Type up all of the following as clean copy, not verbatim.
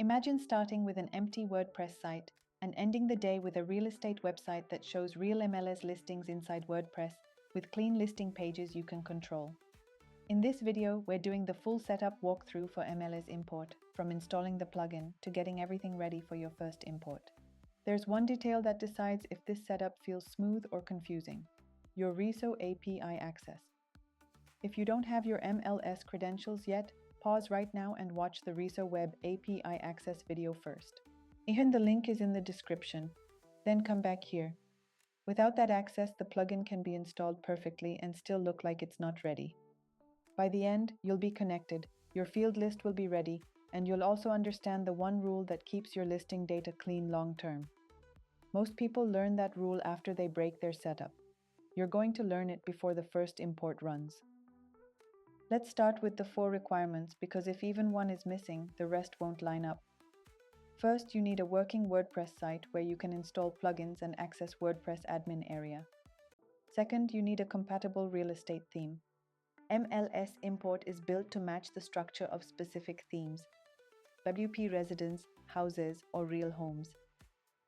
Imagine starting with an empty WordPress site and ending the day with a real estate website that shows real MLS listings inside WordPress with clean listing pages you can control. In this video, we're doing the full setup walkthrough for MLSImport, from installing the plugin to getting everything ready for your first import. There's one detail that decides if this setup feels smooth or confusing: your RESO API access. If you don't have your MLS credentials yet, pause right now and watch the RESO Web API access video first. Even the link is in the description. Then come back here. Without that access, the plugin can be installed perfectly and still look like it's not ready. By the end, you'll be connected, your field list will be ready, and you'll also understand the one rule that keeps your listing data clean long term. Most people learn that rule after they break their setup. You're going to learn it before the first import runs. Let's start with the 4 requirements, because if even one is missing, the rest won't line up. First, you need a working WordPress site where you can install plugins and access WordPress admin area. Second, you need a compatible real estate theme. MLSImport is built to match the structure of specific themes: WP residence, houses, or real homes.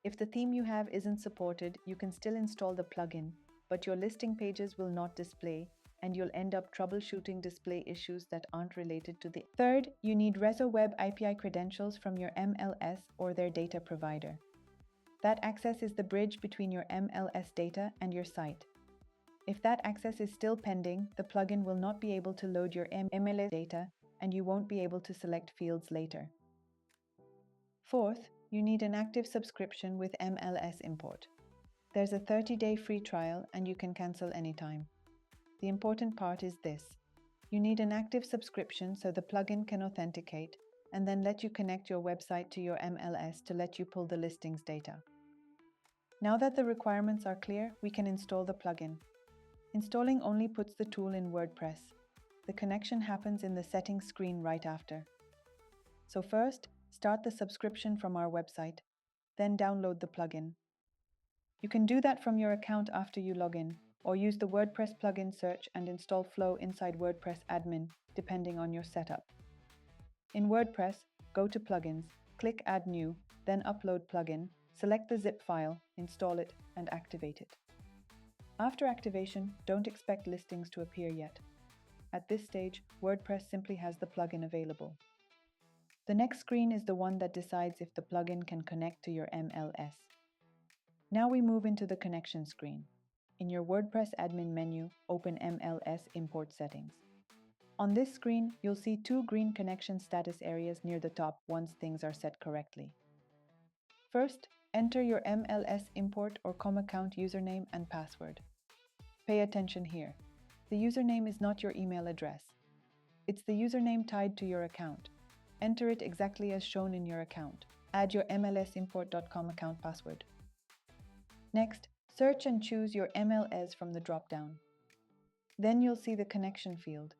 If the theme you have isn't supported, you can still install the plugin, but your listing pages will not display, and you'll end up troubleshooting display issues that aren't related to the. Third, you need RESO Web API credentials from your MLS or their data provider. That access is the bridge between your MLS data and your site. If that access is still pending, the plugin will not be able to load your MLS data, and you won't be able to select fields later. Fourth, you need an active subscription with MLSImport. There's a 30-day free trial, and you can cancel anytime. The important part is this: you need an active subscription so the plugin can authenticate and then let you connect your website to your MLS to let you pull the listings data. Now that the requirements are clear, we can install the plugin. Installing only puts the tool in WordPress. The connection happens in the settings screen right after. So first, start the subscription from our website, then download the plugin. You can do that from your account after you log in, or use the WordPress plugin search and install Flow inside WordPress admin, depending on your setup. In WordPress, go to Plugins, click Add New, then Upload Plugin, select the zip file, install it, and activate it. After activation, don't expect listings to appear yet. At this stage, WordPress simply has the plugin available. The next screen is the one that decides if the plugin can connect to your MLS. Now we move into the connection screen. In your WordPress admin menu, open MLSImport settings. On this screen, you'll see 2 green connection status areas near the top once things are set correctly. First, enter your MLSImport or com account username and password. Pay attention here. The username is not your email address. It's the username tied to your account. Enter it exactly as shown in your account. Add your MLSImport.com account password. Next, search and choose your MLS from the dropdown. Then you'll see the connection field.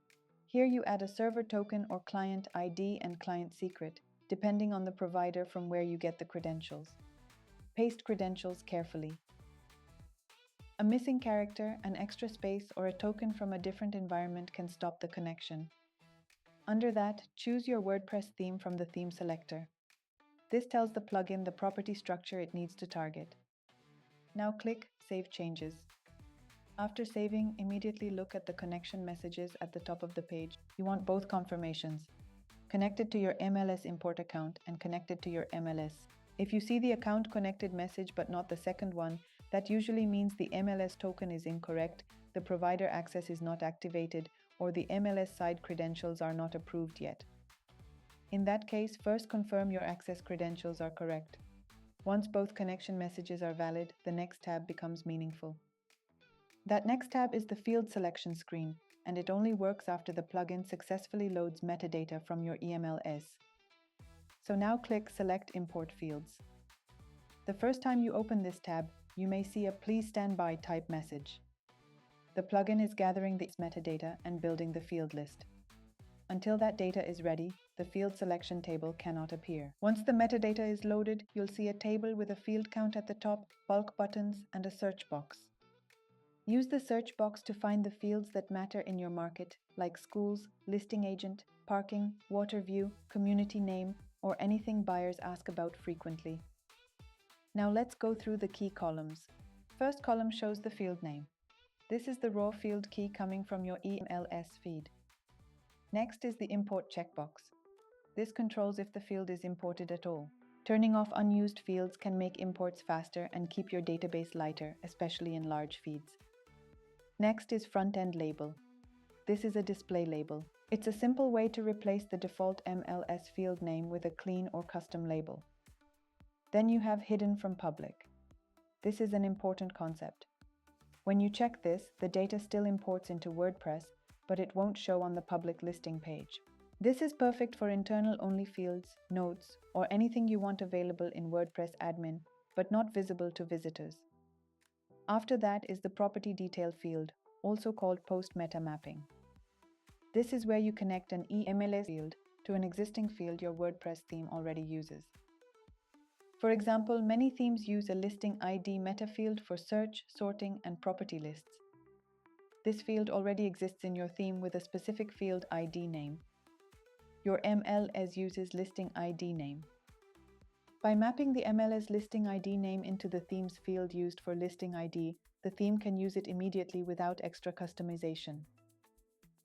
Here you add a server token or client ID and client secret, depending on the provider from where you get the credentials. Paste credentials carefully. A missing character, an extra space, or a token from a different environment can stop the connection. Under that, choose your WordPress theme from the theme selector. This tells the plugin the property structure it needs to target. Now click Save Changes. After saving, immediately look at the connection messages at the top of the page. You want both confirmations: connected to your MLSImport account and connected to your MLS. If you see the account connected message but not the second one, that usually means the MLS token is incorrect, the provider access is not activated, or the MLS side credentials are not approved yet. In that case, first confirm your access credentials are correct. Once both connection messages are valid, the next tab becomes meaningful. That next tab is the field selection screen, and it only works after the plugin successfully loads metadata from your EMLS. So now click Select Import Fields. The first time you open this tab, you may see a Please Stand By type message. The plugin is gathering this metadata and building the field list. Until that data is ready, the field selection table cannot appear. Once the metadata is loaded, you'll see a table with a field count at the top, bulk buttons, and a search box. Use the search box to find the fields that matter in your market, like schools, listing agent, parking, water view, community name, or anything buyers ask about frequently. Now let's go through the key columns. First column shows the field name. This is the raw field key coming from your MLS feed. Next is the import checkbox. This controls if the field is imported at all. Turning off unused fields can make imports faster and keep your database lighter, especially in large feeds. Next is front-end label. This is a display label. It's a simple way to replace the default MLS field name with a clean or custom label. Then you have hidden from public. This is an important concept. When you check this, the data still imports into WordPress, but it won't show on the public listing page. This is perfect for internal-only fields, notes, or anything you want available in WordPress admin, but not visible to visitors. After that is the property detail field, also called post meta mapping. This is where you connect an MLS field to an existing field your WordPress theme already uses. For example, many themes use a listing ID meta field for search, sorting, and property lists. This field already exists in your theme with a specific field ID name. Your MLS uses listing ID name. By mapping the MLS listing ID name into the theme's field used for listing ID, the theme can use it immediately without extra customization.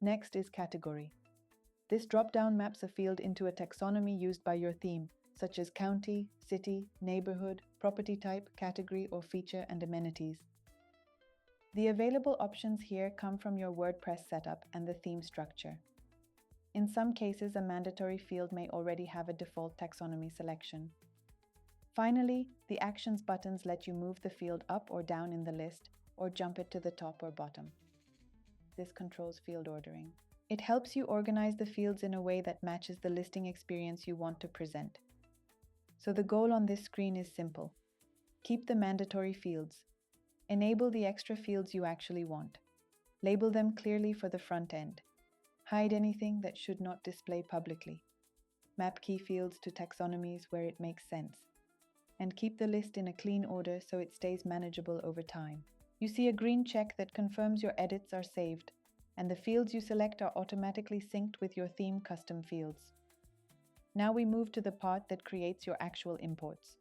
Next is category. This dropdown maps a field into a taxonomy used by your theme, such as county, city, neighborhood, property type, category, or feature and amenities. The available options here come from your WordPress setup and the theme structure. In some cases, a mandatory field may already have a default taxonomy selection. Finally, the Actions buttons let you move the field up or down in the list, or jump it to the top or bottom. This controls field ordering. It helps you organize the fields in a way that matches the listing experience you want to present. So the goal on this screen is simple. Keep the mandatory fields. Enable the extra fields you actually want. Label them clearly for the front end. Hide anything that should not display publicly. Map key fields to taxonomies where it makes sense. And keep the list in a clean order so it stays manageable over time. You see a green check that confirms your edits are saved, and the fields you select are automatically synced with your theme custom fields. Now we move to the part that creates your actual imports.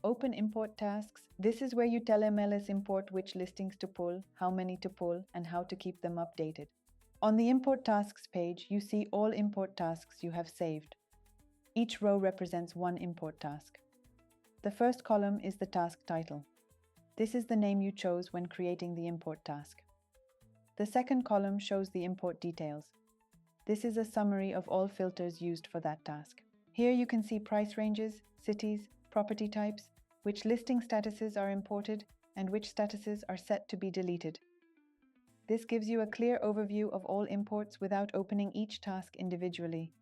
Open import tasks. This is where you tell MLSImport which listings to pull, how many to pull, and how to keep them updated. On the import tasks page, you see all import tasks you have saved. Each row represents one import task. The first column is the task title. This is the name you chose when creating the import task. The second column shows the import details. This is a summary of all filters used for that task. Here you can see price ranges, cities, property types, which listing statuses are imported, and which statuses are set to be deleted. This gives you a clear overview of all imports without opening each task individually.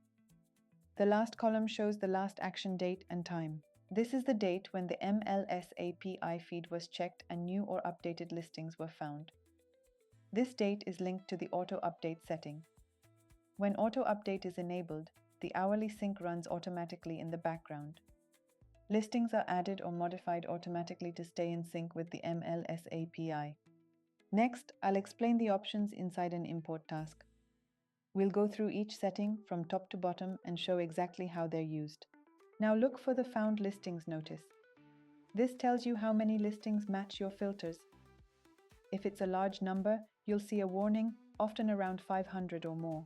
The last column shows the last action date and time. This is the date when the MLS API feed was checked and new or updated listings were found. This date is linked to the auto update setting. When auto update is enabled, the hourly sync runs automatically in the background. Listings are added or modified automatically to stay in sync with the MLS API. Next, I'll explain the options inside an import task. We'll go through each setting from top to bottom and show exactly how they're used. Now look for the Found Listings notice. This tells you how many listings match your filters. If it's a large number, you'll see a warning, often around 500 or more.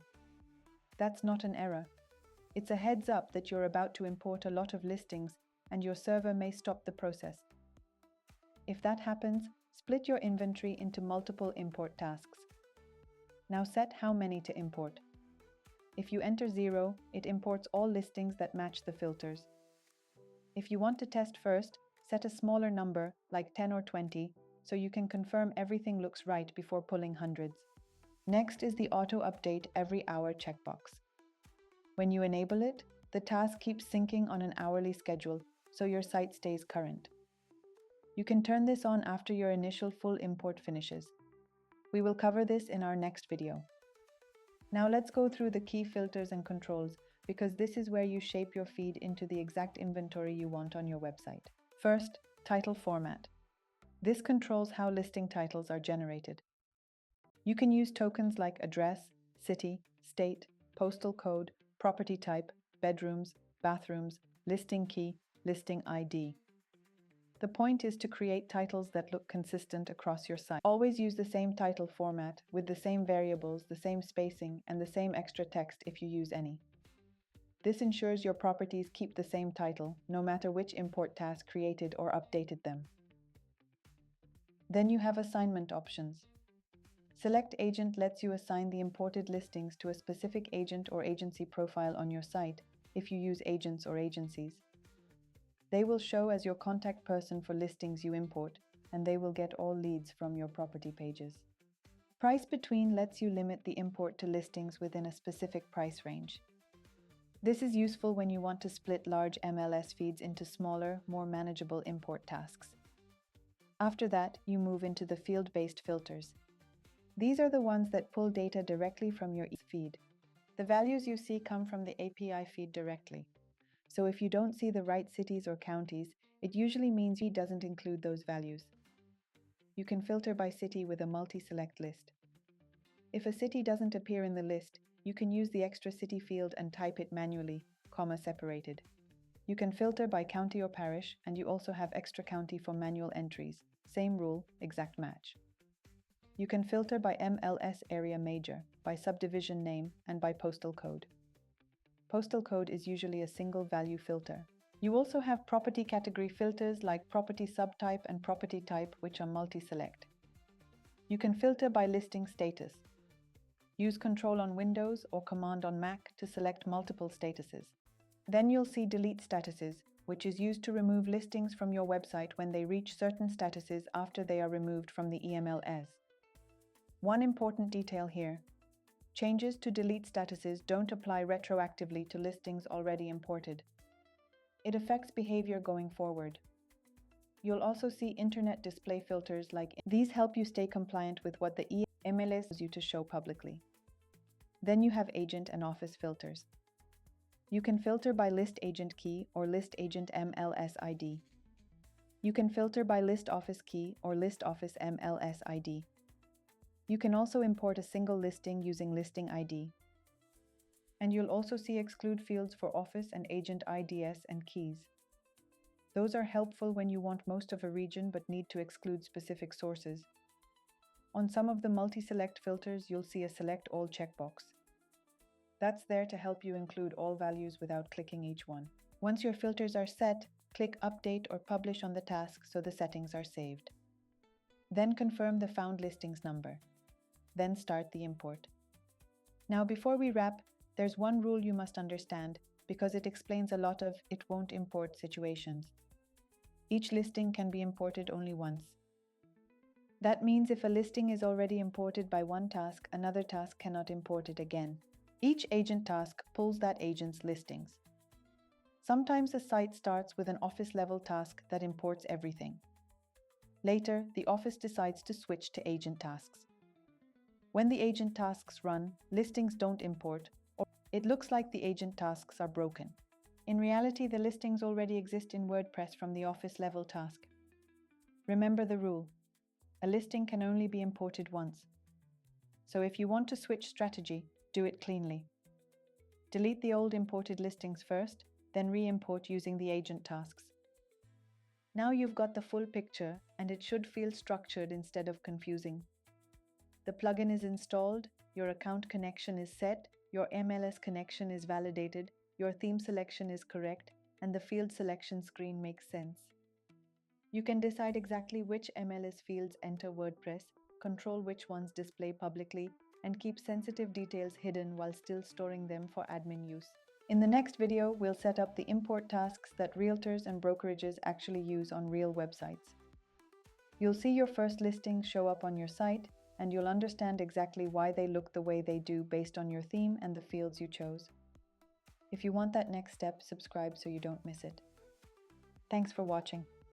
That's not an error. It's a heads up that you're about to import a lot of listings and your server may stop the process. If that happens, split your inventory into multiple import tasks. Now set how many to import. If you enter 0, it imports all listings that match the filters. If you want to test first, set a smaller number, like 10 or 20, so you can confirm everything looks right before pulling hundreds. Next is the Auto Update Every Hour checkbox. When you enable it, the task keeps syncing on an hourly schedule, so your site stays current. You can turn this on after your initial full import finishes. We will cover this in our next video. Now let's go through the key filters and controls, because this is where you shape your feed into the exact inventory you want on your website. First, title format. This controls how listing titles are generated. You can use tokens like address, city, state, postal code, property type, bedrooms, bathrooms, listing key, listing ID. The point is to create titles that look consistent across your site. Always use the same title format with the same variables, the same spacing, and the same extra text if you use any. This ensures your properties keep the same title, no matter which import task created or updated them. Then you have assignment options. Select Agent lets you assign the imported listings to a specific agent or agency profile on your site if you use agents or agencies. They will show as your contact person for listings you import, and they will get all leads from your property pages. Price Between lets you limit the import to listings within a specific price range. This is useful when you want to split large MLS feeds into smaller, more manageable import tasks. After that, you move into the field-based filters. These are the ones that pull data directly from your feed. The values you see come from the API feed directly. So if you don't see the right cities or counties, it usually means it doesn't include those values. You can filter by city with a multi-select list. If a city doesn't appear in the list, you can use the extra city field and type it manually, comma separated. You can filter by county or parish, and you also have extra county for manual entries. Same rule, exact match. You can filter by MLS area major, by subdivision name, and by postal code. Postal code is usually a single value filter. You also have property category filters like property subtype and property type, which are multi-select. You can filter by listing status. Use Control on Windows or Command on Mac to select multiple statuses. Then you'll see delete statuses, which is used to remove listings from your website when they reach certain statuses after they are removed from the MLS. One important detail here. Changes to delete statuses don't apply retroactively to listings already imported. It affects behavior going forward. You'll also see internet display filters like these help you stay compliant with what the MLS allows you to show publicly. Then you have agent and office filters. You can filter by list agent key or list agent MLS ID. You can filter by list office key or list office MLS ID. You can also import a single listing using listing ID. And you'll also see exclude fields for office and agent IDS and keys. Those are helpful when you want most of a region but need to exclude specific sources. On some of the multi-select filters, you'll see a select all checkbox. That's there to help you include all values without clicking each one. Once your filters are set, click Update or Publish on the task so the settings are saved. Then confirm the found listings number. Then start the import. Now before we wrap, there's one rule you must understand because it explains a lot of it won't import situations. Each listing can be imported only once. That means if a listing is already imported by one task, another task cannot import it again. Each agent task pulls that agent's listings. Sometimes a site starts with an office-level task that imports everything. Later, the office decides to switch to agent tasks. When the agent tasks run, listings don't import, or it looks like the agent tasks are broken. In reality, the listings already exist in WordPress from the office-level task. Remember the rule. A listing can only be imported once. So if you want to switch strategy, do it cleanly. Delete the old imported listings first, then re-import using the agent tasks. Now you've got the full picture, and it should feel structured instead of confusing. The plugin is installed, your account connection is set, your MLS connection is validated, your theme selection is correct, and the field selection screen makes sense. You can decide exactly which MLS fields enter WordPress, control which ones display publicly, and keep sensitive details hidden while still storing them for admin use. In the next video, we'll set up the import tasks that realtors and brokerages actually use on real websites. You'll see your first listings show up on your site, and you'll understand exactly why they look the way they do based on your theme and the fields you chose. If you want that next step, subscribe so you don't miss it. Thanks for watching.